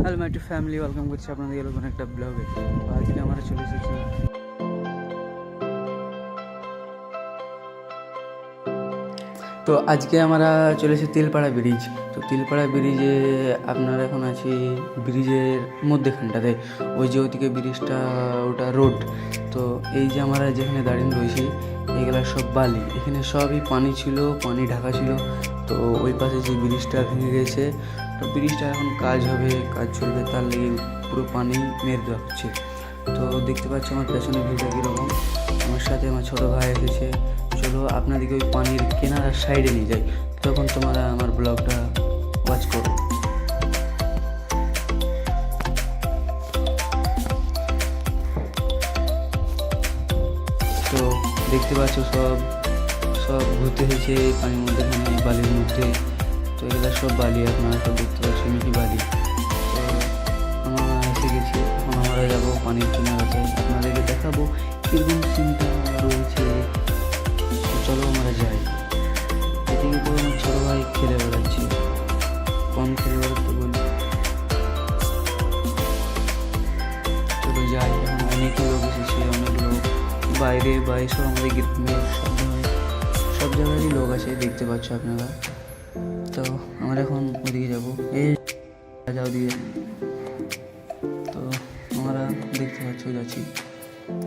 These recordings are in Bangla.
Hello my to family, welcome করছি আপনাদের এরকম একটা ব্লগে। আজকে আমরা চলে এসেছি আজকে আমরা চলে এসেছি তিলপাড়া ব্রিজ। তো তিলপাড়া ব্রিজে আপনার এখন আছি ব্রিজের মধ্যেখানটাতে, ওই যে ওইদিকে ব্রিজটা ওটা রোড। তো এই যে আমরা যেখানে দাঁড়িয়ে রয়েছি এগুলো সব বালি, এখানে সবই পানি ছিল, পানি ঢাকা ছিল। তো ওই পাশে যে ব্রিজটা ভেঙে গেছে, তো ব্রিজটা এখন কাজ হবে, কাজ চলবে, তার লেগে পুরো পানি মেরে দেওয়া হচ্ছে। তো দেখতে পাচ্ছি আমার পেছনে ভিড়টা কীরকম। আমার সাথে আমার ছোটো ভাই এসেছে। চলো আপনাদেরকে ওই পানির কেনার সাইডে নিয়ে যাই, তখন তোমরা আমার ব্লগটা ওয়াচ করো। তো দেখতে পাচ্ছ সব সব ঘুরতে হয়েছে পানির মধ্যে, বালির মধ্যে। তো এগুলো সব বালি, আপনারা সব দেখতে পাচ্ছেন কি বালি। তো আমরা এসে গেছি, এখন আমরা যাবো পানির কিনারাতে, আপনাদেরকে দেখাবো কীরকম সিনটা রয়েছে। তো চলো আমরা যাই। এদিকে তো আমার ছোটো ভাই খেলে বেড়াচ্ছে, কম খেলে বেড়াতে বলি। চলো যাই, এখন অনেক লোক এসেছে, অনেক লোক বাইরে বা এসব আমাদের গ্রামের সব জায়গারই লোক আছে, দেখতে পাচ্ছ আপনারা। তো আমরা এখন ওদিকে যাবো, এই যাও দিয়ে। তো আমরা দেখতে পাচ্ছ যাচ্ছি।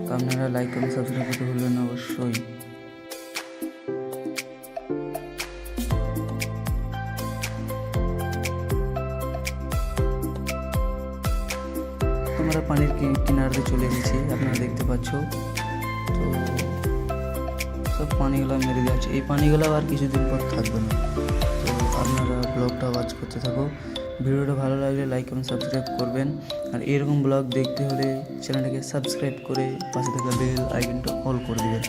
তো আপনারা লাইক কমেন্ট সাবস্ক্রাইব করতে ভুলবেন না অবশ্যই। আমরা পানির কিনারে চলে এসেছি, আপনারা দেখতে পাচ্ছ। তো সব পানিগুলো মেরে যাচ্ছে, এই পানিগুলো আর কিছুদিন পর থাকবে না। তো আপনারা ব্লগটা ওয়াচ করতে থাকো। ভিডিওটা ভালো লাগলে লাইক এবং সাবস্ক্রাইব করবেন। আর এরকম ব্লগ দেখতে হলে চ্যানেলটাকে সাবস্ক্রাইব করে পাশে থাকা বেল আইকনটা অল করে দেবেন।